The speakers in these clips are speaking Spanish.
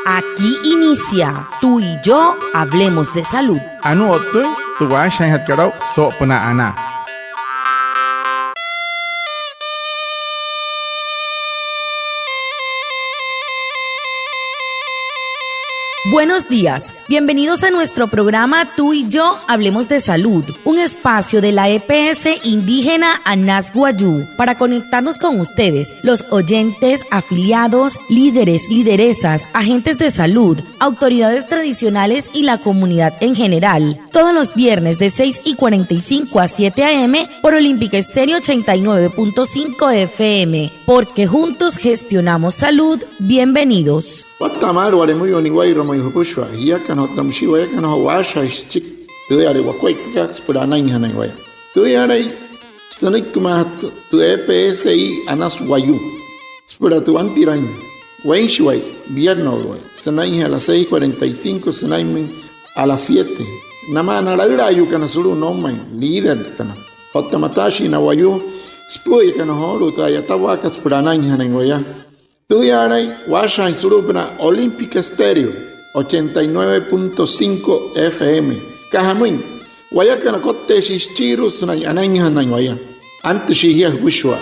Aquí inicia Tú y yo hablemos de salud. Anu otu tuwa shanhat karau so puna ana. Buenos días, bienvenidos a nuestro programa Tú y yo hablemos de salud, un espacio de la EPS indígena Anas Guayú para conectarnos con ustedes, los oyentes, afiliados, líderes, lideresas, agentes de salud, autoridades tradicionales y la comunidad en general. Todos los viernes de 6:45 a 7 a.m. por Olímpica Estéreo 89.5 FM, porque juntos gestionamos salud. Bienvenidos. Watamar wale muy oniguay romo yupushwa ya kano tamshiwa ya kano washa chik tu yare wakwai pika spura nai hanai tu yare stanik kumat tu EPSI Anas Guayú spura tu antirain wainshwai vierno sanai a las 6:45 sanai a las 7 nama naraira ayukana suru no mai líder tana hotamatashi na Guayú spui kana horu ta yatawaka spura nai hanai Tuyaray, Washa y Surupna, Olímpica Estéreo, 89.5 FM. Cajamuin, Guayacana Cote Shichiru, Sunay Anaña Nanguaya. Antes Shihia Bushua.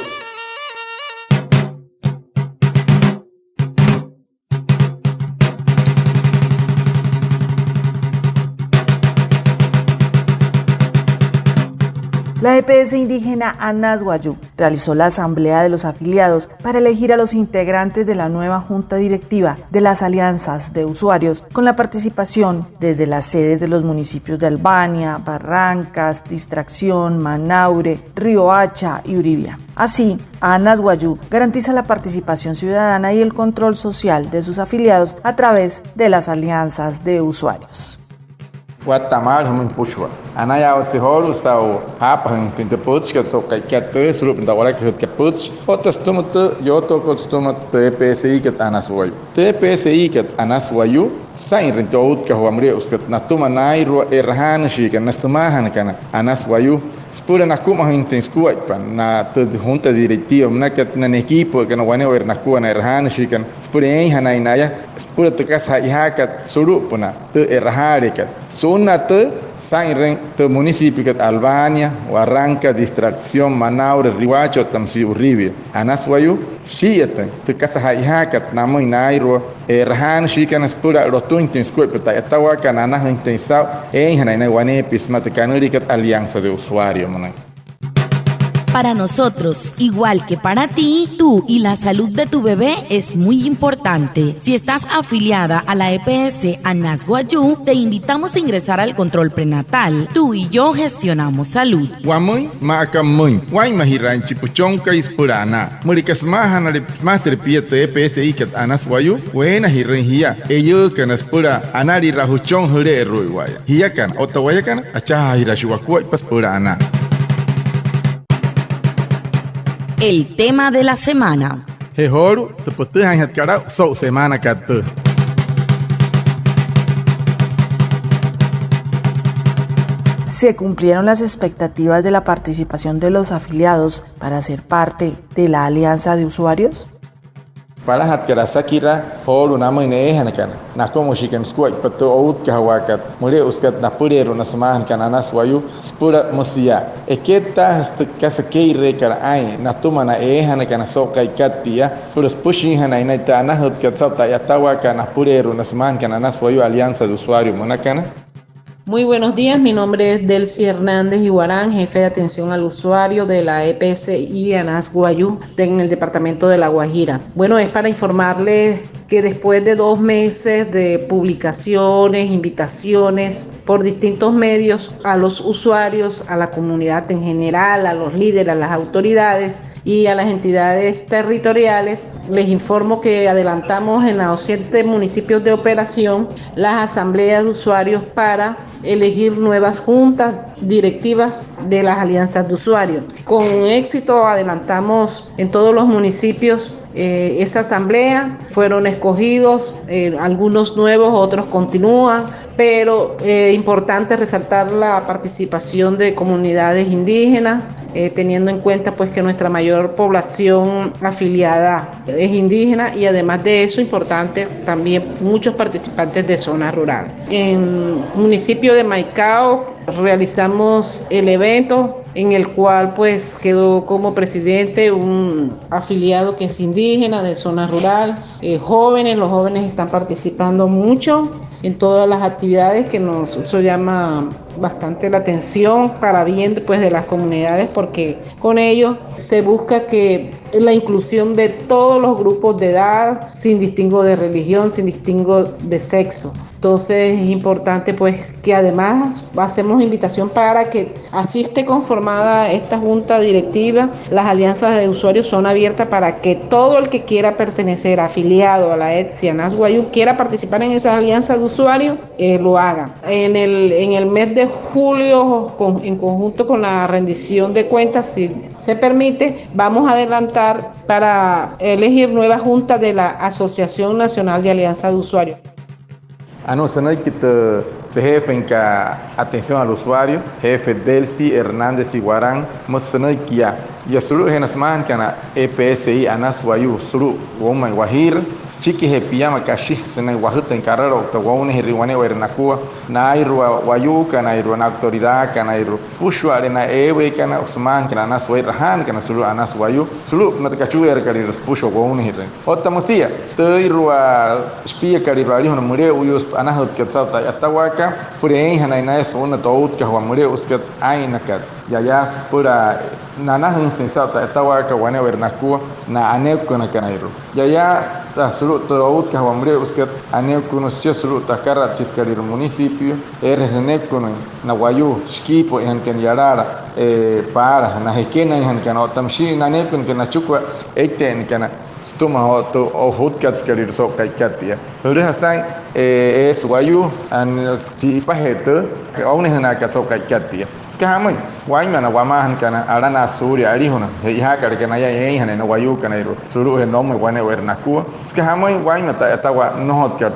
La EPS indígena Anas Guayú realizó la asamblea de los afiliados para elegir a los integrantes de la nueva junta directiva de las alianzas de usuarios con la participación desde las sedes de los municipios de Albania, Barrancas, Distracción, Manaure, Riohacha y Uribia. Así, Anas Guayú garantiza la participación ciudadana y el control social de sus afiliados a través de las alianzas de usuarios. Guatamar hum pushwa anaya otsiholu sao hapa hum pinteputs que so que te suru pintawara que puts otras tomato yo to costuma TPSI que Anas Guayú TPSI que Anas Guayú sain rentout que huamri usted natuma nairo erhan shi que nasmahan kana Anas Guayú spura nakuma intensku pan na junta directiva na que na equipo que no wane er nakua na erhan shi kan spura en hanainaya spura te casa ihaka suru puna te erhare que Sunate, Sainren, te municipio que Albania, Barranca, Distracción, Manaure, Rihuacho, Tamsi, Uribia. Anas Guayú, siete, te casa Hayakat, Namo y Nairo, Erhan, Shikan, Spura, Rotuntin, Squipeta, Yatawakan, Anas Intensao, Enjana, Guanepis, Matecanuricat, Alianza de Usuario, Manan. Para nosotros, igual que para ti, tú y la salud de tu bebé es muy importante. Si estás afiliada a la EPS Anas Guayú, te invitamos a ingresar al control prenatal. Tú y yo gestionamos salud. Guamuy, Macamuy, Guaymahiran, Chipuchonca y Spurana. Muricasmahan, Master Piete EPSI que Anas Guayú, Buena Hirengia, ellos que nos pura Anari Rajuchon Jure Ruiguaya. Hiakan, Otawayakan, Achaha Hirashuacuay, Paspurana. El tema de la semana. Hehoru, te putejan het karau, so semana katu. Se cumplieron las expectativas de la participación de los afiliados para ser parte de la alianza de usuarios. Para hat karasakira holu nama ini hanakana. Nakomo shikem squat patu out kahawakat. Mure uskat napurero nasmahan kana Anas Guayú spura musia. Eketa hasta kasakei rekar ai natumana hanakana sokai katia. Purus pushing hanaina ta nahut katsata yatawa kana purero nasmahan kana Anas Guayú alianza de usuario monakana. Muy buenos días, mi nombre es Delcy Hernández Iguarán, jefe de atención al usuario de la EPSI Anas Guayú en el departamento de La Guajira. Bueno, es para informarles que después de 2 meses de publicaciones, invitaciones por distintos medios a los usuarios, a la comunidad en general, a los líderes, a las autoridades y a las entidades territoriales, les informo que adelantamos en los 7 municipios de operación las asambleas de usuarios para elegir nuevas juntas directivas de las alianzas de usuarios. Con éxito adelantamos en todos los municipios esa asamblea, fueron escogidos, algunos nuevos, otros continúan, pero importante resaltar la participación de comunidades indígenas, teniendo en cuenta pues que nuestra mayor población afiliada es indígena, y además de eso importante también muchos participantes de zona rural. En el municipio de Maicao realizamos el evento en el cual pues quedó como presidente un afiliado que es indígena de zona rural, los jóvenes están participando mucho en todas las actividades que eso llama bastante la atención para bien pues de las comunidades, porque con ello se busca que la inclusión de todos los grupos de edad, sin distingo de religión, sin distingo de sexo. Entonces es importante pues que además hacemos invitación para que así esté conformada esta junta directiva. Las alianzas de usuarios son abiertas para que todo el que quiera pertenecer afiliado a la etnia Anas Wayuu, quiera participar en esas alianzas de usuarios, lo haga. En el mes de julio, en conjunto con la rendición de cuentas, si se permite, vamos a adelantar para elegir nueva junta de la Asociación Nacional de Alianza de Usuarios. Anunciando que jefe en atención al usuario, jefe Delcy Hernández Iguarán, mostrando que ya solo en las manos que na EPSI Anas Wayuu solo goma Guajir, chiqui he piyama kashi sena Guajuta en carrera o taguane riwane o ernacua, na iru Wayuu kana iru na autoridad kana iru pushu arena ewe kana Usman kana Anas Wayuu rahan kana solo Anas Wayuu solo na takachu erkari pushu goma hirren. Otta musia te iru spia kari rari hono mure uyus Anas hotketsauta atawaka pure hana ina es una tout que mure usket aina kat ya pura nana pensado estaba que guane vernacua na aneuco na canairo ya solo todo que hambre usted aneuco no se solo takara chiscarir municipio RNECO na Wayuu skipo en que yarara para na hekena en que no tamshi na aneuco en que na chukwa eten que na stuma o hotkats carir so kaikatia pero hasan es Wayuu an chipa hete que aún es na katso kaikatia skahamoy waimana wamahan kana arana suri arihuna ya kare kana ya ehana no Wayuu kana iro suru he no muy guane vernacua skahamoy waima ta tawa no hotkat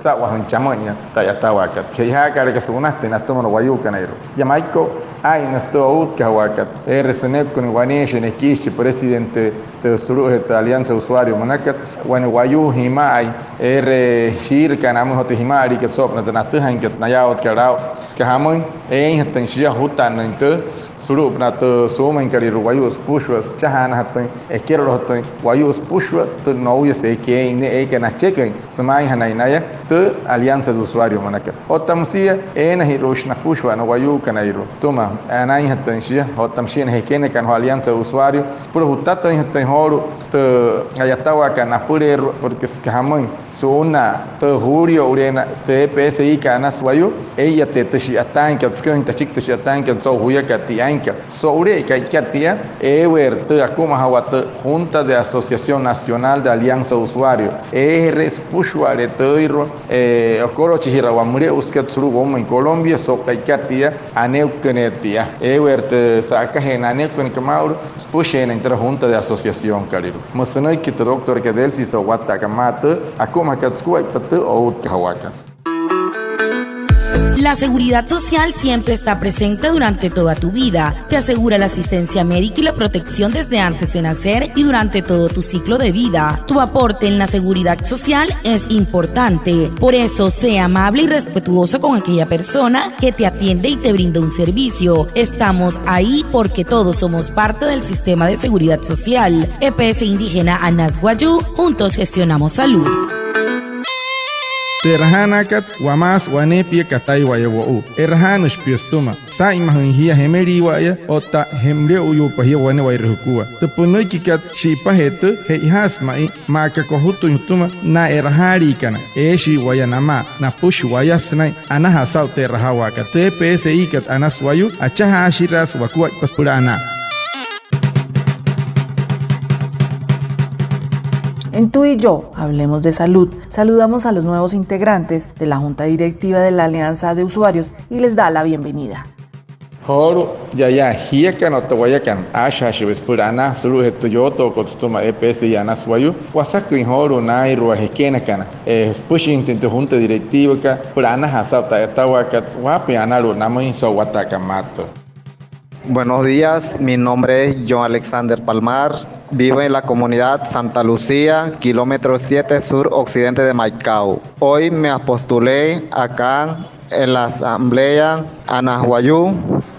sa wahan chamonya ta tawa kat ya kare que sunaste na tomo Wayuu kana iro ya maiko ai nasto out ka wakat RSNEC con guanesh en kish presidente de suru de alianza usuario manakat wan Wayuu himai shir kana mo himari que sopna na tahan que na ya ot karao que hamoy hatan shia hutan ente suru na to suma en kari Wayuu pushwas chahana hatan quiero los hatan Wayuu pushwa to no ya se que ne na chequen samai hanainaya to alianza de usuario manakat otamsia na hiroshna pushwa no Wayuu kanairo toma anai hatan shia otamshia ne kene kan alianza de usuario pero hutata hatan horo to ayatawa kana purero porque que hamoy suna to jurio urena TPSI kana Wayuu ella te shiatan que tskan ta chik shiatan que so huya katianka sobre katia ever te akuma hawata junta de Asociación Nacional de Alianza de Usuario res pushware toiro okoro chihira wamure uskat suru goma en Colombia so katia aneukenetia ever te saca en aneuken kamaur pushen entre junta de asociación kariru mosanai que doctor que del si so wata kamata akuma katskuai pat o kahawaka. La seguridad social siempre está presente durante toda tu vida. Te asegura la asistencia médica y la protección desde antes de nacer y durante todo tu ciclo de vida. Tu aporte en la seguridad social es importante. Por eso, sé amable y respetuoso con aquella persona que te atiende y te brinda un servicio. Estamos ahí porque todos somos parte del sistema de seguridad social. EPS Indígena Anas Wayuu, juntos gestionamos salud. Terhanakat wamas wanepia katai wayawu erhanush piostuma sa imahinhia hemeri waya ota hemre uyu pahia wane wairhukua tepunoi kikat shipa hetu heihas mai maka kohutu yutuma na erhari kana eshi wayanama na push wayasnai anahasau terhawa TPSI kat Anas Wayuu achaha ashiras wakua paspurana. En Tú y Yo, hablemos de salud, saludamos a los nuevos integrantes de la Junta Directiva de la Alianza de Usuarios y les da la bienvenida. Horo ya hiakan o tawayakan asha shibespura ana suru hetoyoto costuma EPS y anas wayu wasaku in horo nai rua hekena kana pushing tento junta directiva ka pura ana hasapta etawakat wapi anaru namai so watakamato. Buenos días, mi nombre es John Alexander Palmar, vivo en la comunidad Santa Lucía, kilómetro 7 sur occidente de Maicao. Hoy me postulé acá en la asamblea Anas Wayú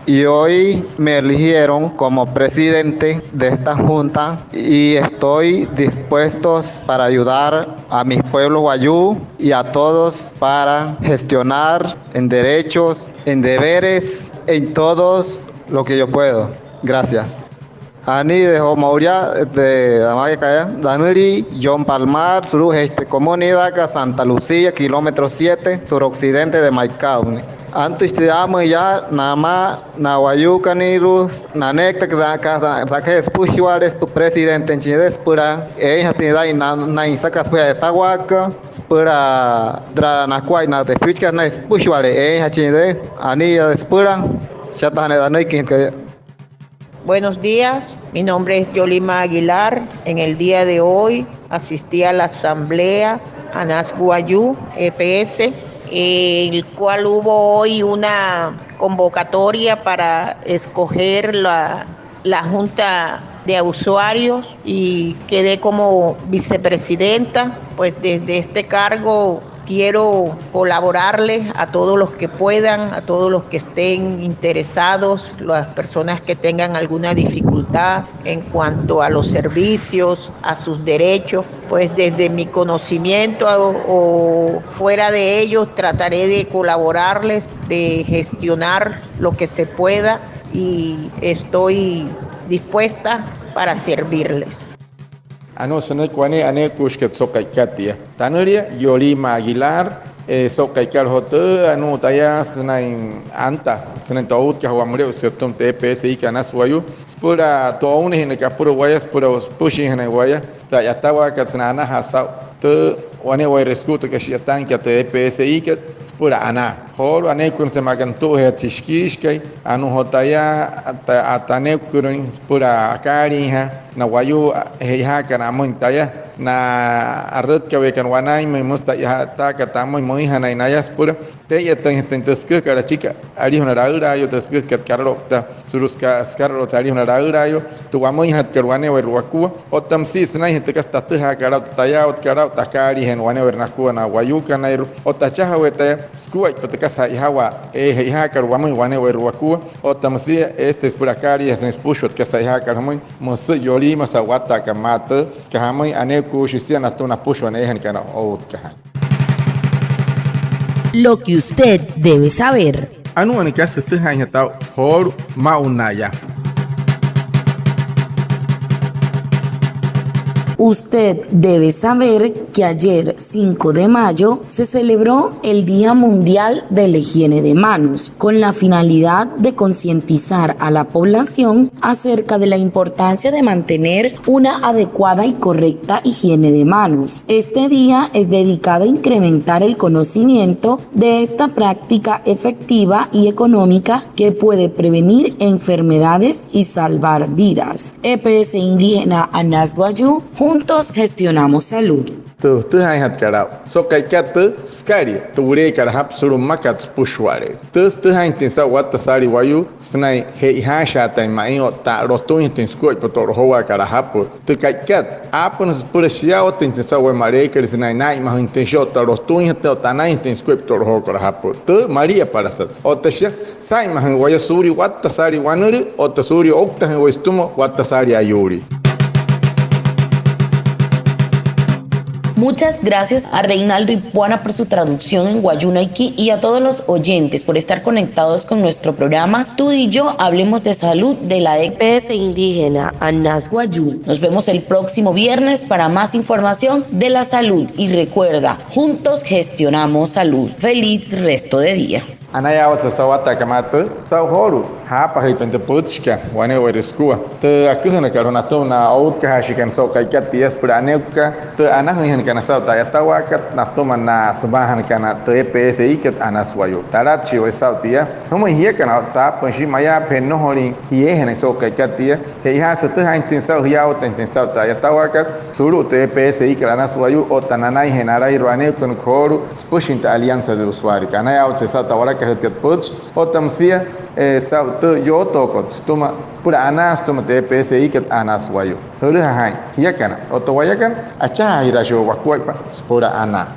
y hoy me eligieron como presidente de esta junta y estoy dispuesto para ayudar a mi pueblo Wayú y a todos para gestionar en derechos, en deberes, en todos lo que yo puedo. Gracias. Ani de Homauria de Damagacaya, Danuri, John Palmar, Suru, comunidad Santa Lucía, kilómetro 7, suroccidente de Maicao. Antes te damos ya, Nama, Nawayu, Canirus, Nanecta, que es Pushuares, tu presidente en Chile, Spura, Ejatida y Naisacas, Tahuaca, Spura, Dranacuay, Nate Pichas, Nais Pushuares, Ejachide, Anilla de Spura, Chatane Danaikin. Buenos días, mi nombre es Yolima Aguilar. En el día de hoy asistí a la asamblea Anas Wayú, EPS, el cual hubo hoy una convocatoria para escoger la junta de usuarios y quedé como vicepresidenta. Pues desde este cargo quiero colaborarles a todos los que puedan, a todos los que estén interesados, las personas que tengan alguna dificultad en cuanto a los servicios, a sus derechos. Pues desde mi conocimiento o fuera de ellos trataré de colaborarles, de gestionar lo que se pueda y estoy dispuesta para servirles. Ano sanay kuane ane kushket sokaikatia. Tanuria Yolima Aguilar sokaikal hote anu taya sanay anta sanay taut ka huamre usetum TPS y Anas Wayú. Spura toune hine kapuro wayas pura pushing hine waya. Ta yatawa katsana hasa te wane way reskuto ka shiatan ka TPS y ka spura ana. Hor ane kun se magantu he tishkishkai anu hotaya atane kun pura akariha na Wayú heha kana montaya na arut ka wekan wanai me musta ya ta ka tamo moi hanai nayas pura te ya tan teske kara chica ari una raura yo teske ka karota suruska skarro ari una raura yo tu wamoi hat karwane wer waku o tamsi snai hete ka sta ha kara taya ot kara takari hen wane wer naku na Wayú kana o tacha weta skuai pateka sa ihawa ha kar wamoi wane wer waku o tamsi este pura kari es pushot ka sa ha kar moi mos yoli masa wata kamata ska hamoi ane Lo que usted debe saber. Anu ane kasi tuhan hatau hor maunaya. Usted debe saber que ayer, 5 de mayo, se celebró el Día Mundial de la Higiene de Manos, con la finalidad de concientizar a la población acerca de la importancia de mantener una adecuada y correcta higiene de manos. Este día es dedicado a incrementar el conocimiento de esta práctica efectiva y económica que puede prevenir enfermedades y salvar vidas. EPS Indígena Anas Wayú, juntos gestionamos salud. Tu hai hat karau so kai kat skari ture kar hap suru makat pushware tu hai tinsa wat sari Wayú snai he ha sha tai mai o ta rotu tin skoi potor hoa kar hap tu kai kat apun pursia o tinsa we mare kar snai nai ma tin shota rotu te ta nai tin skoi potor hoa kar hap tu maria para sa o ta sha sai ma Wayú suri wat sari wanuri o ta suri okta he westumo wat sari ayuri. Muchas gracias a Reinaldo Ipuana por su traducción en Wayúnaiki y a todos los oyentes por estar conectados con nuestro programa Tú y Yo Hablemos de Salud de la EPS Indígena Anas Wayú. Nos vemos el próximo viernes para más información de la salud y recuerda, juntos gestionamos salud. Feliz resto de día. Anaya wat sawata kamata saw horu hapa hipente puchka wane wereskuwa te akuhna karona tona outka hashikan so kaikatias praneuka te anahin kana sauta yatawakat natoma na subahan kana te PSI ket anaswayo tarachi we sautia homo hia kana sa panshi maya penno hori hiehen so kaikatia heiha sete ha intensao hiao intensao ta yatawakat suru te PSI kana anaswayo o tananai henara irwane con khoru spushinta alianza de usuario kana ya se sauta wala ka ket puch o tamsia sauta yo tokot tuma pura anas tuma te PSI ket anaswayo huru hai hia kana o to wayakan acha hirasho wakwaipa pura ana